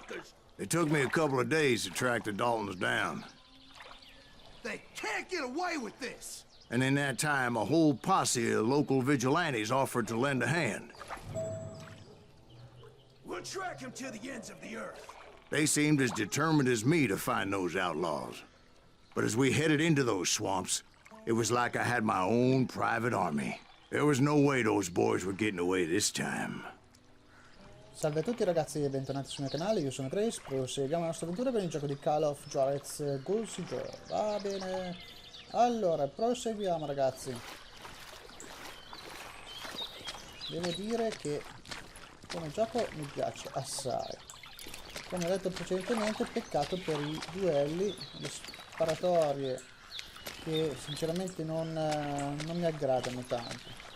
motherfuckers! It took me a couple of days to track the Daltons down. They can't get away with this! And in that time, a whole posse of local vigilantes offered to lend a hand. We'll track him to the ends of the earth. They seemed as determined as me to find those outlaws. But as we headed into those swamps, it was like I had my own private army. There was no way those boys were getting away this time. Salve a tutti ragazzi e bentornati sul mio canale, io sono Grace, proseguiamo la nostra avventura per il gioco di Call of JUAREZ GUNSLINGER. Va bene. Allora, proseguiamo ragazzi. Devo dire che come gioco mi piace assai. Come ho detto precedentemente, peccato per i duelli, le sparatorie che sinceramente non mi aggradano tanto.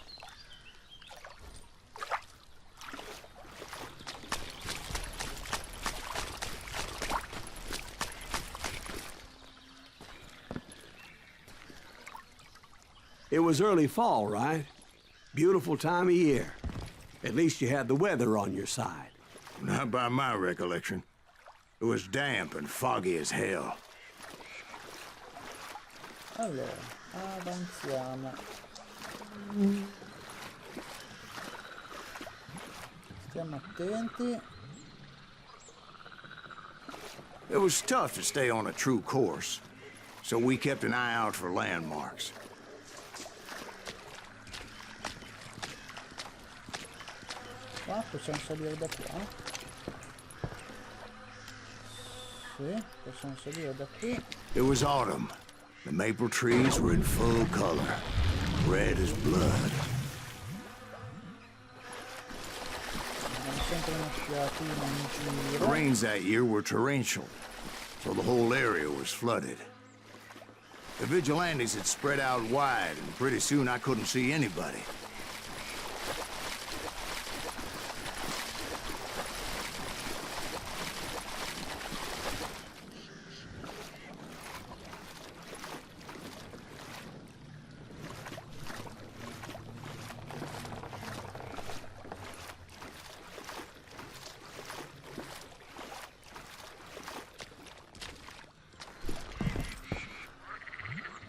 It was early fall, right? Beautiful time of year. At least you had the weather on your side. Not by my recollection. It was damp and foggy as hell. Allora, avanziamo. Stiamo attenti. It was tough to stay on a true course, so we kept an eye out for landmarks. Qua possiamo salire da qua. Sì, possiamo salire da qui. It was autumn. The maple trees were in full color, red as blood. Abbiamo sempre un'occhiatina in The giro. rains that year were torrential, so the whole area was flooded. The vigilantes had spread out wide, and pretty soon I couldn't see anybody.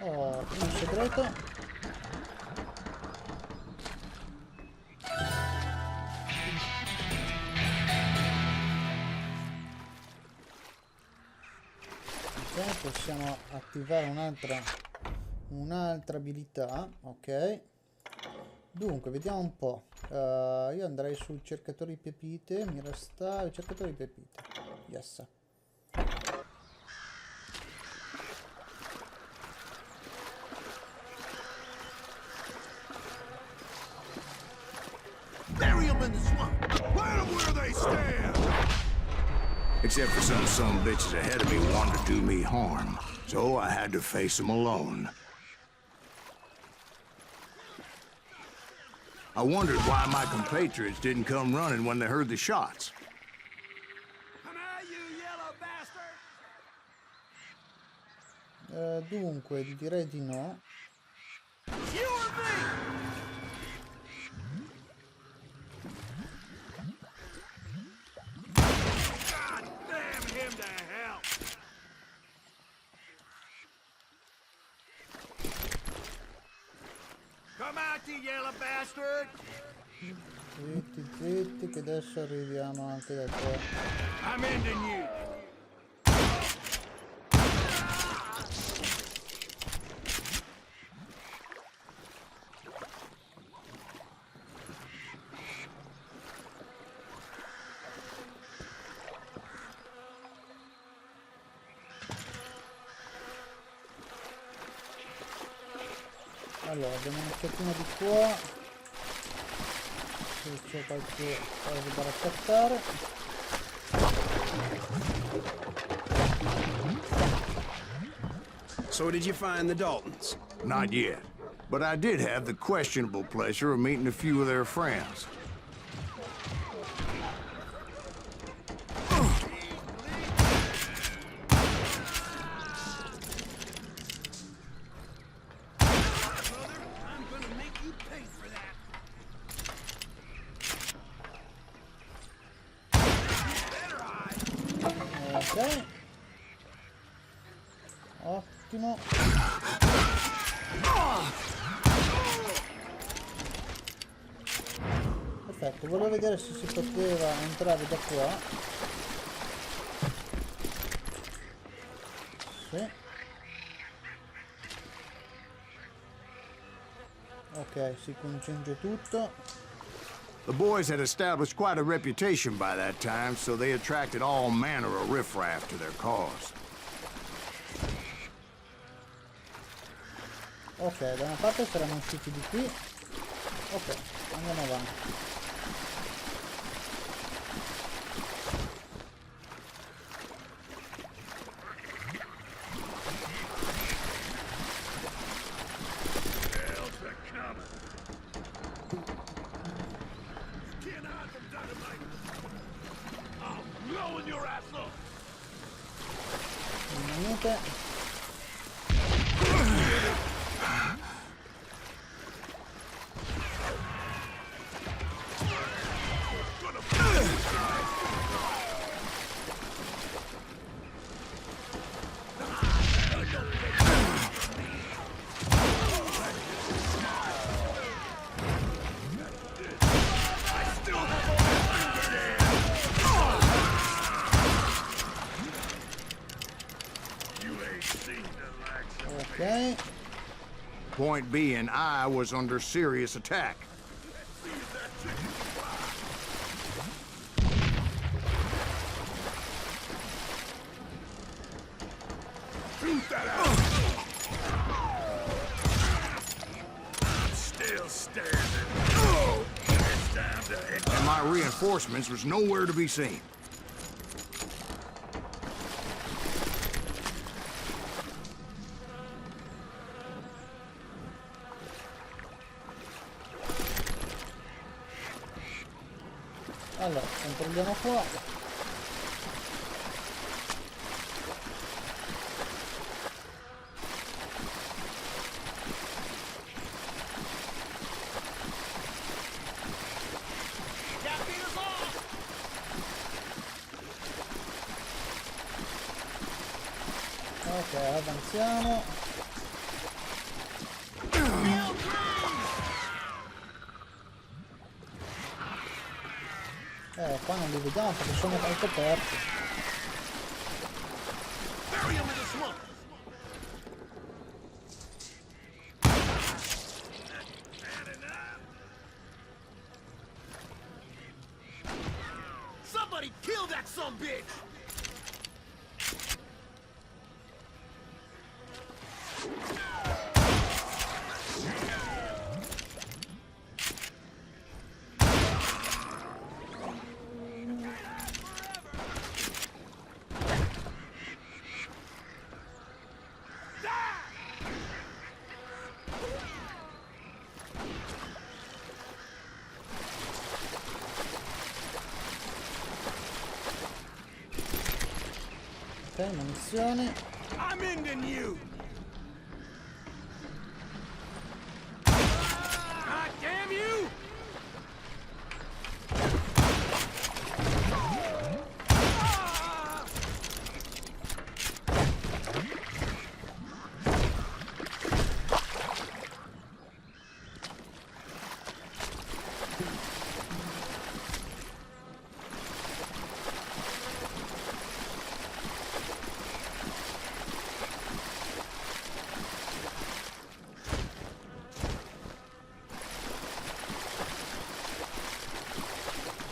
Oh, un segreto. Ok, possiamo attivare un'altra abilità, ok. Dunque, vediamo un po'. Io andrei sul cercatore di pepite, mi resta il cercatore di pepite. Yes. Bury them in the swamp! Plant them where they stand! Except for some bitches ahead of me wanted to do me harm, so I had to face them alone. I wondered why my compatriots didn't come running when they heard the shots. Come out, you yellow bastard! Dunque, direi di no. You or me? God damn him to hell! Come out, you yellow bastard! Zitti, zitti, che adesso arriviamo anche da te. I'm ending you! Allora, abbiamo un pochettino di qua. Se c'è qualche cosa da raccattare. So did you find the Daltons? Not yet, but I did have the questionable pleasure of meeting a few of their friends. I'm gonna make you pay for that! You better hide! Ottimo. Perfetto, volevo vedere se si poteva entrare da qua. Sì. Ok, si concinge tutto. The boys had established quite a reputation by that time, so they attracted all manner of riffraff to their cause. Ok, da una parte saranno usciti di qui. Ok, andiamo avanti. Hell's a coming. Can't hide from dynamite. I'm blowing your ass up. Niente. Ok. Point being, I was under serious attack. Shoot that out. I'm still standing. It's time to hit. And my reinforcements was nowhere to be seen. Allora, controlliamo qua. Ok, avanziamo. Qua non li vediamo perché sono al coperto. Bury him in the swamp. Somebody kill that sumbitch! Ok, munizioni. I'm ending you! God damn you!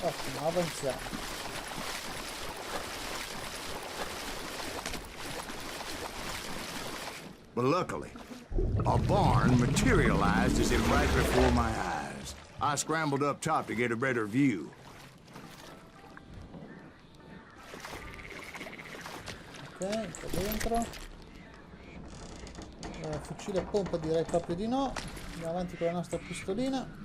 Ottimo, avanziamo. But luckily, a barn materialized as if right before my eyes. I scrambled up top to get a better view. Ok, qua dentro. Fucile a pompa direi proprio di no. Andiamo avanti con la nostra pistolina.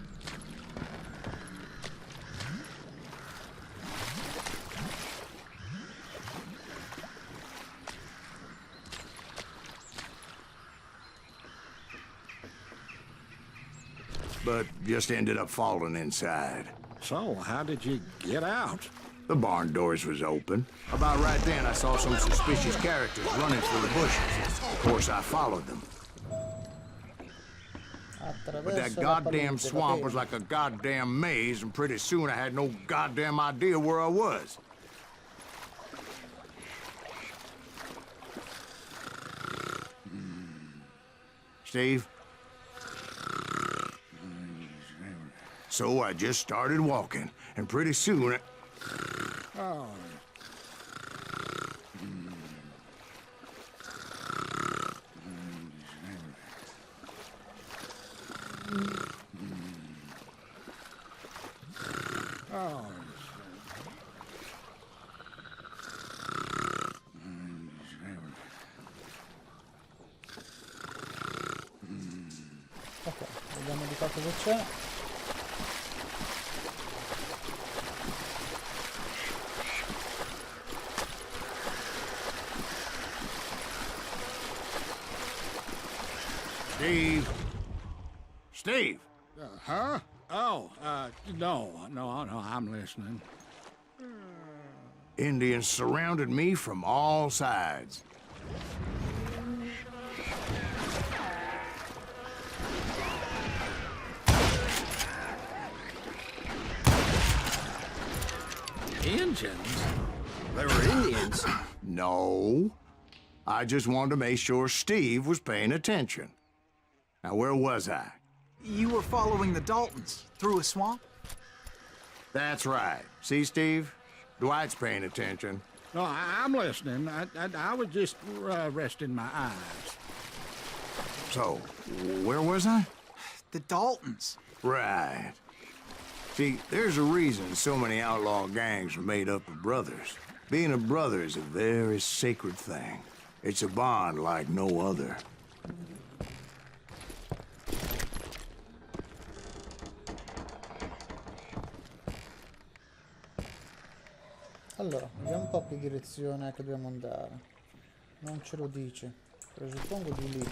But just ended up falling inside. So, how did you get out? The barn doors was open. About right then, I saw some suspicious characters running through the bushes. Of course, I followed them. But that goddamn swamp was like a goddamn maze, and pretty soon I had no goddamn idea where I was. Steve? So I just started walking, and pretty soon Ok, vediamo di qua cosa c'è. Steve? Steve? Huh? Oh, no, I'm listening. Indians surrounded me from all sides. Indians? They were Indians. No. I just wanted to make sure Steve was paying attention. Now, where was I? You were following the Daltons through a swamp? That's right. See, Steve? Dwight's paying attention. No, I'm listening. I was just resting my eyes. So, where was I? The Daltons. Right. See, there's a reason so many outlaw gangs are made up of brothers. Being a brother is a very sacred thing. It's a bond like no other. Allora, vediamo un po' che direzione che dobbiamo andare. Non ce lo dice. Presuppongo di lì.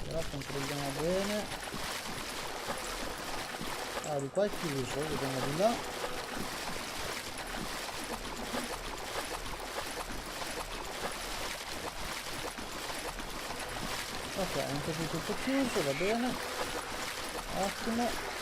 Però controlliamo bene. Ah, di qua è chiuso, vediamo di là. Ok, anche qui tutto chiuso, va bene. Ottimo.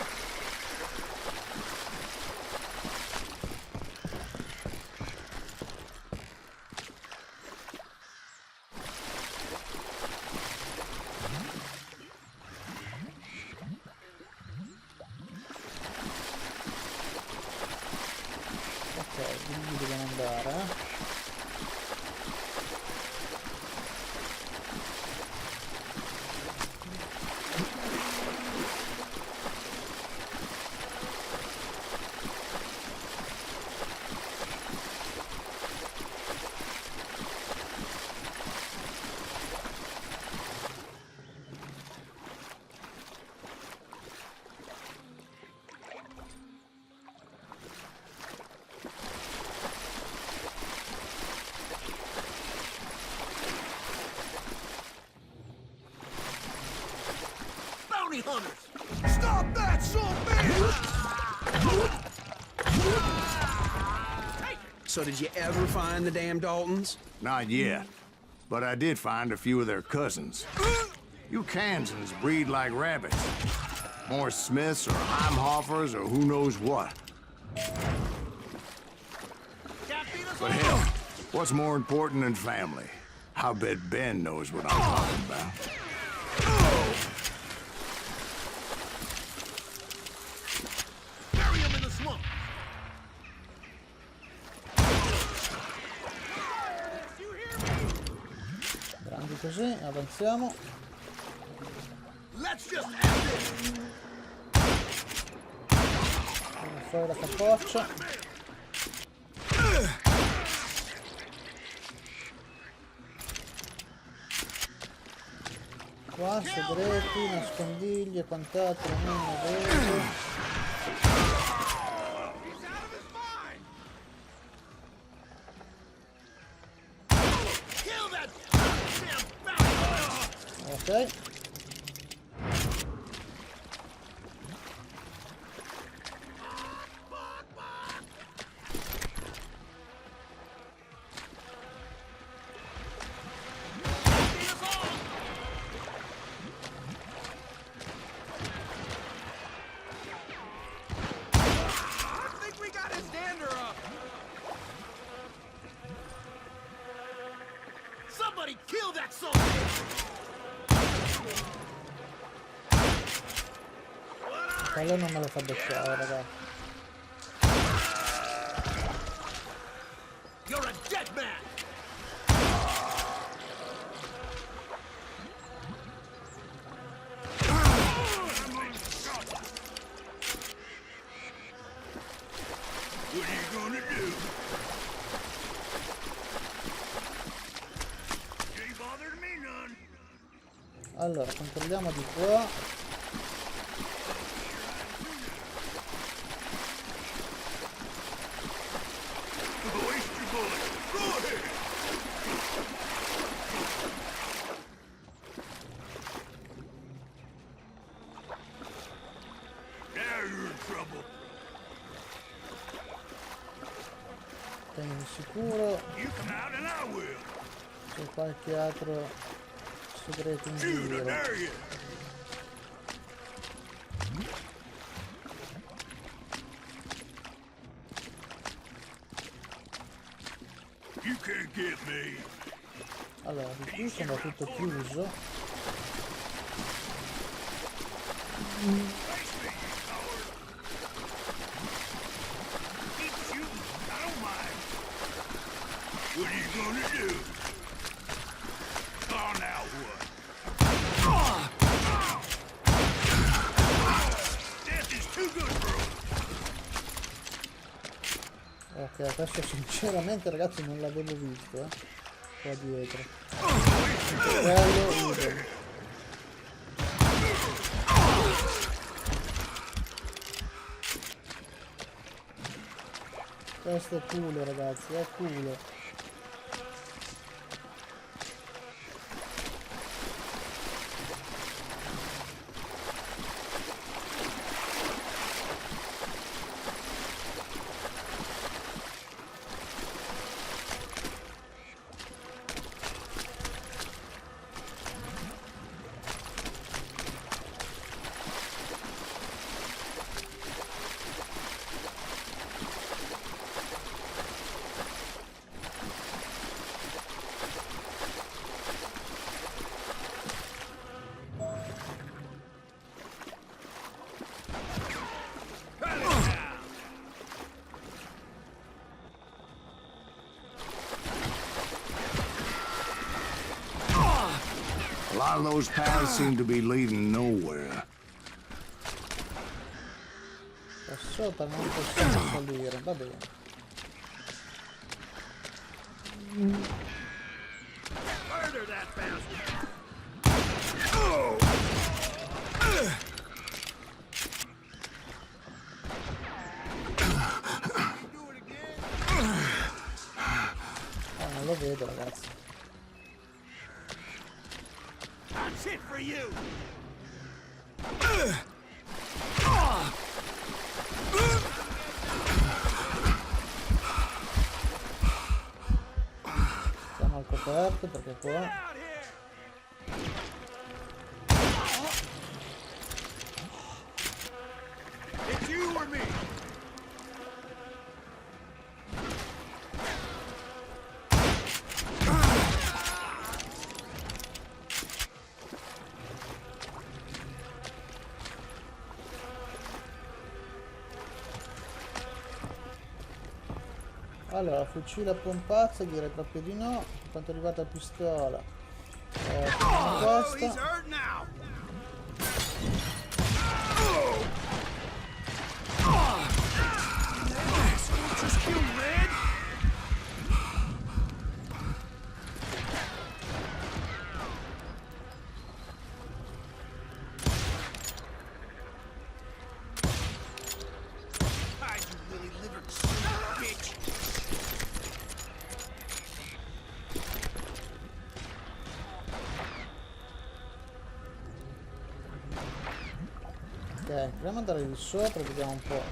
Ok, quindi dobbiamo andare, Hunters! Stop that, So did you ever find the damn Daltons? Not yet. But I did find a few of their cousins. You Kansans breed like rabbits. More Smiths or Heimhoffers or who knows what. But hell, what's more important than family? I'll bet Ben knows what I'm talking about. Bury him in the swamp! grandi così, avanziamo. Let's just have this! Tiriamo fuori la capoccia. Qua segreti, nascondigli e quant'altro non ne vedo. Ok. Kill that soldier! Quello non me lo fa beccare, ragazzi. You're a dead man! What are you gonna do? Ain't bothered me none. Allora, controlliamo di qua. Waste your bullet. Go ahead. Now you're in trouble. Tieni sicuro. You come out and I will. C'è qualche altro segreto in Shoot, I giro. dare you. You can't get me. Allora, di qui sembra tutto chiuso. Face me, you coward. Keep shooting. I don't mind. What are you gonna do? Oh, now what? Death is too good for us. Ok, adesso sinceramente ragazzi non l'avevo visto, qua dietro. Quello idem. Questo è culo ragazzi, è culo. A lot of those paths seem to be leading nowhere. Qua sopra non possiamo salire, va bene. Murder that bastard. Non lo vedo ragazzi. That's it for you. Siamo al coperto perché qua... Out here. It's you or me. Allora, fucile a pompazzo direi proprio di no. Per quanto riguarda la pistola, prendiamo Oh, he's questa. hurt now. Just kill Red. Hide, you lily-livered son of a bitch. Ok, proviamo ad andare di sopra e vediamo un po'.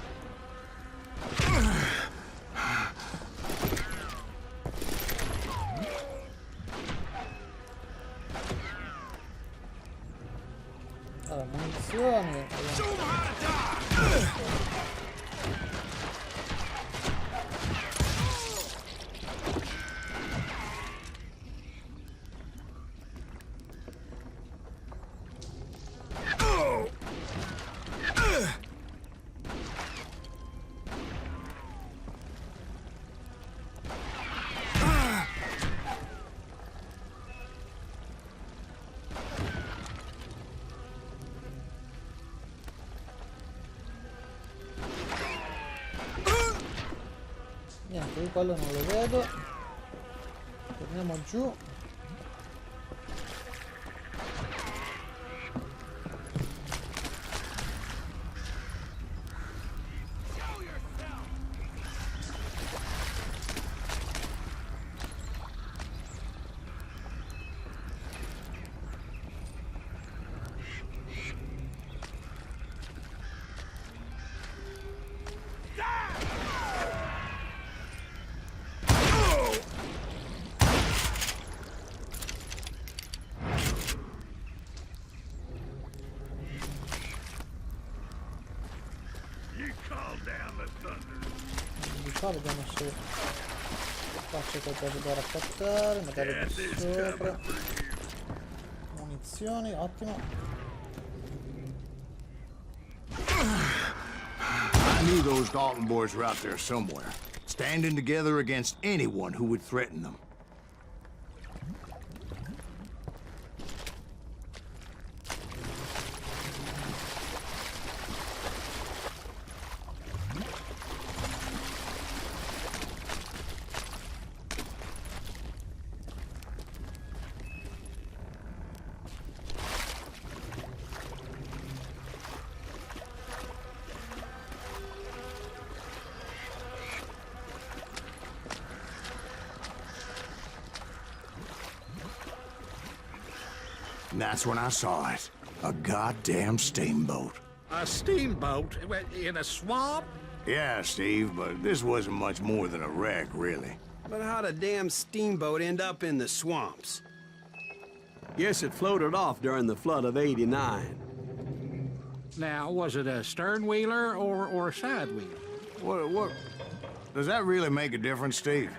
Allora, munizioni. Show 'em how to die. quello non lo vedo. Torniamo giù. You call down the thunder. Di qua vediamo se qua c'è qualcosa da raccattare, magari Death qui is sopra. coming for you. Munizioni, ottimo. I knew those Dalton boys were out there somewhere, standing together against anyone who would threaten them. And that's when I saw it. A goddamn steamboat. A steamboat in a swamp? Yeah, Steve, but this wasn't much more than a wreck, really. But how'd a damn steamboat end up in the swamps? Guess it floated off during the flood of '89. Now, was it a stern wheeler or a side wheeler? What? Does that really make a difference, Steve?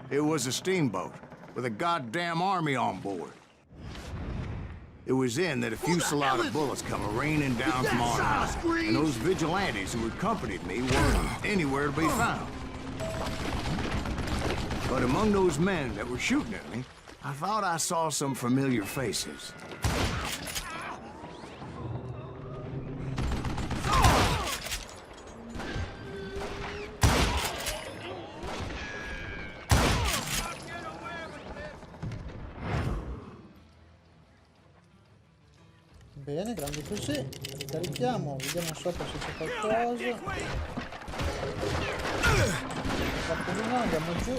It was a steamboat with a goddamn army on board. It was then that a fusillade of bullets come raining down from on high, and those vigilantes who accompanied me weren't anywhere to be found. But among those men that were shooting at me, I thought I saw some familiar faces. Bene, grandi così. Ricarichiamo, vediamo sopra se c'è qualcosa. Capolino, andiamo giù.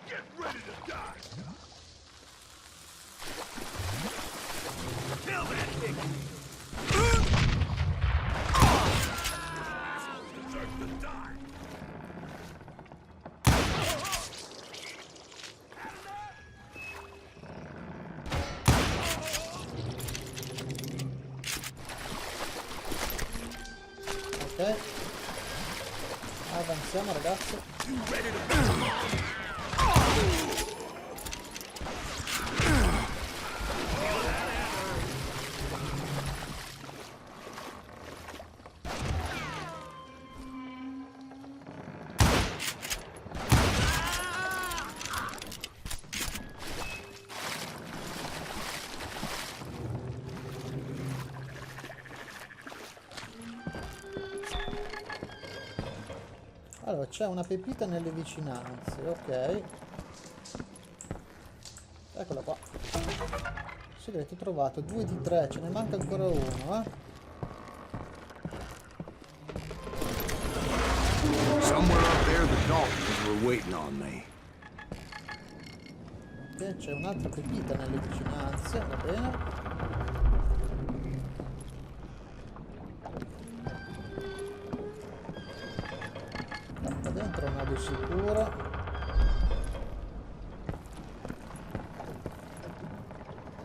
Get ready to die. Kill that thing. Deserves to die. Ok. Avanziamo, ragazzi. You ready to Allora, c'è una pepita nelle vicinanze, ok. Eccola qua. Segreto trovato, 2 di 3, ce ne manca ancora uno, Somewhere up there, the Daltons were waiting on me. Ok, c'è un'altra pepita nelle vicinanze, va bene. Qua dentro è una di sicuro.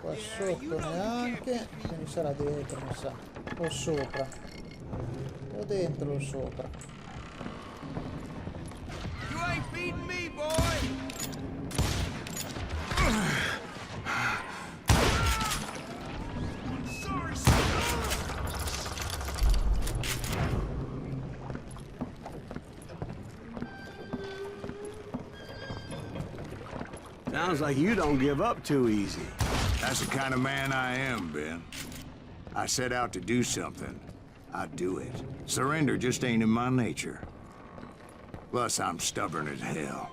Qua sotto neanche, quindi sarà dentro, mi sa. O sopra. O dentro o sopra. You ain't beating me, boy! Sounds like you don't give up too easy. That's the kind of man I am, Ben. I set out to do something. I do it. Surrender just ain't in my nature. Plus, I'm stubborn as hell.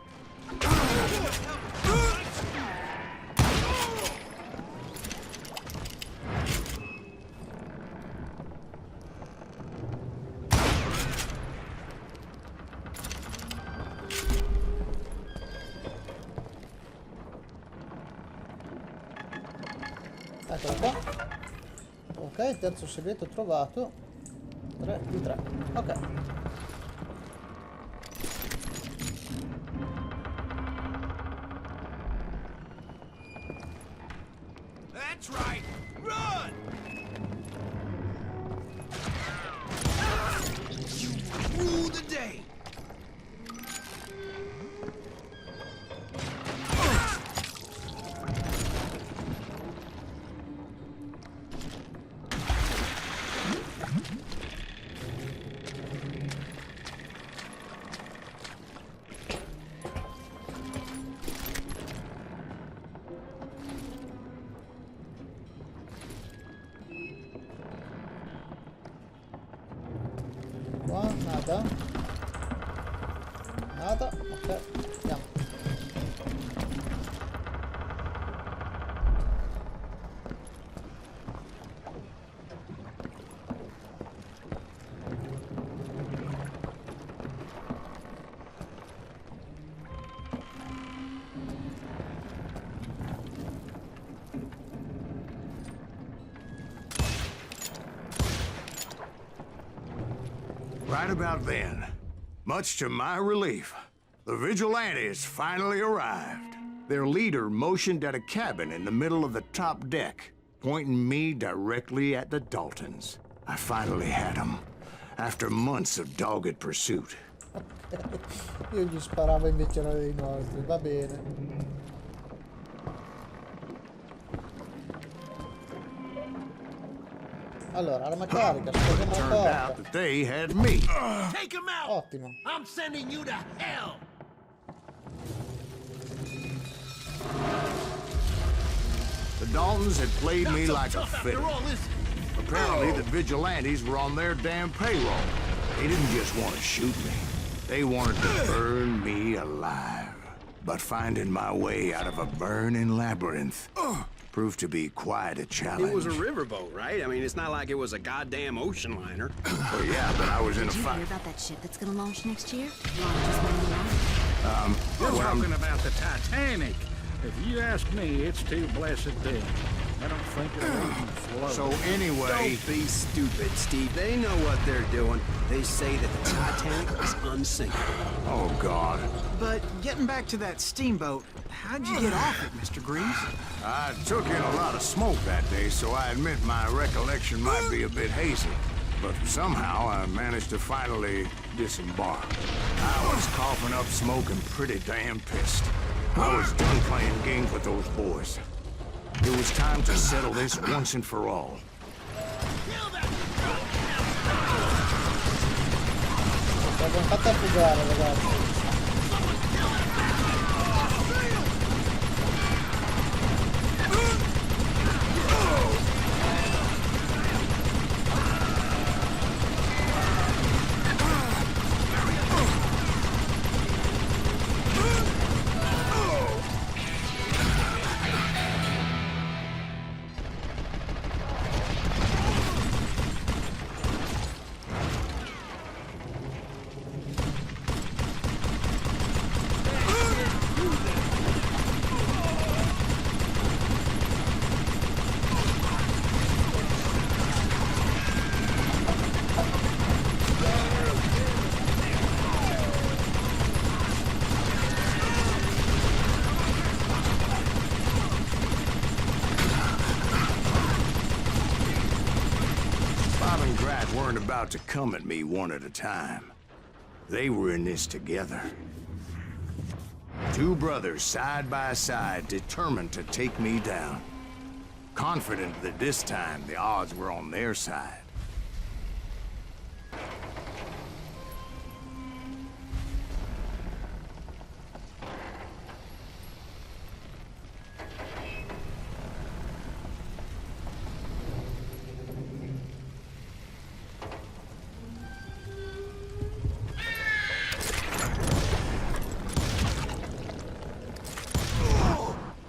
Eccolo qua. Ok, terzo segreto trovato. 3 di 3. Ok. That's right. Run! You rule the day. Qua, nada. Nada. Ok, andiamo. Right about then, much to my relief, the vigilantes finally arrived. Their leader motioned at a cabin in the middle of the top deck, pointing me directly at the Daltons. I finally had them, after months of dogged pursuit. Io gli sparavo invece era dei nostri, va bene. Allora, arma carica, scordiamo la Turned out porta. that they had me. Take him out! Ottimo. I'm sending you to hell! The Daltons had played me Not so like a tough fiddle. after all this. Apparently, the vigilantes were on their damn payroll. They didn't just want to shoot me. They wanted to burn me alive. But finding my way out of a burning labyrinth proved to be quite a challenge. It was a riverboat, right? I mean, it's not like it was a goddamn ocean liner. Well, yeah, but I was in a Did you fight. hear about that ship that's gonna launch next year? Launches when we We're Well, talking about the Titanic. If you ask me, it's too blessed big. I don't think it'll even float. So anyway, Don't be stupid, Steve. They know what they're doing. They say that the Titanic is unsinkable. oh God, But getting back to that steamboat, how'd you get off it, Mr. Greaves? I took in a lot of smoke that day, so I admit my recollection might be a bit hazy. But somehow I managed to finally disembark. I was coughing up smoke and pretty damn pissed. I was done playing games with those boys. It was time to settle this once and for all. L'abbiamo fatta fugare, ragazzi. Weren't about to come at me one at a time. They were in this together. Two brothers side by side, determined to take me down. Confident that this time the odds were on their side.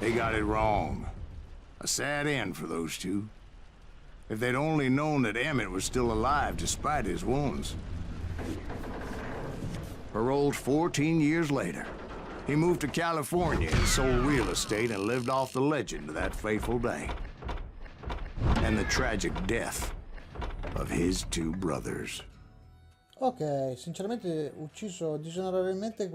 They got it wrong. A sad end for those two. If they'd only known that Emmett was still alive despite his wounds. Paroled 14 years later, he moved to California and sold real estate and lived off the legend of that fateful day. And the tragic death of his two brothers. Ok, sinceramente ucciso disonorevolmente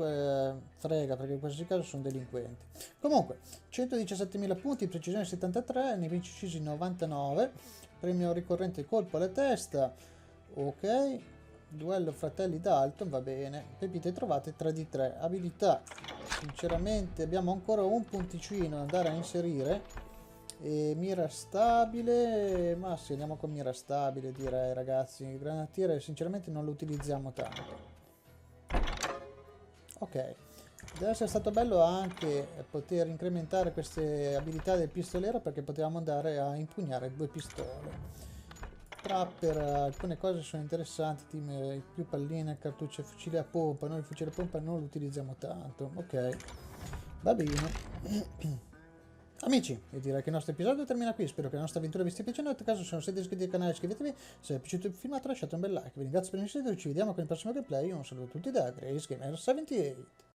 frega, perché in questi casi sono delinquenti. Comunque, 117.000 punti, precisione 73, ne vinci uccisi 99, premio ricorrente colpo alla testa, ok, duello fratelli Dalton, va bene, pepite trovate 3 di 3, abilità, sinceramente abbiamo ancora un punticino da andare a inserire. E mira stabile, ma sì, andiamo con mira stabile direi ragazzi. Il granatiere sinceramente non lo utilizziamo tanto. Ok, deve essere stato bello anche poter incrementare queste abilità del pistolero, perché potevamo andare a impugnare 2 pistole. Trapper, alcune cose sono interessanti, team, più palline, cartucce, fucile a pompa. Noi il fucile a pompa non lo utilizziamo tanto. Ok, va bene. Amici, io direi che il nostro episodio termina qui, spero che la nostra avventura vi stia piacendo. Nel caso, se non siete iscritti al canale iscrivetevi, se vi è piaciuto il filmato lasciate un bel like, vi ringrazio per il seguito, ci vediamo con il prossimo gameplay, un saluto a tutti da GraceGamer78.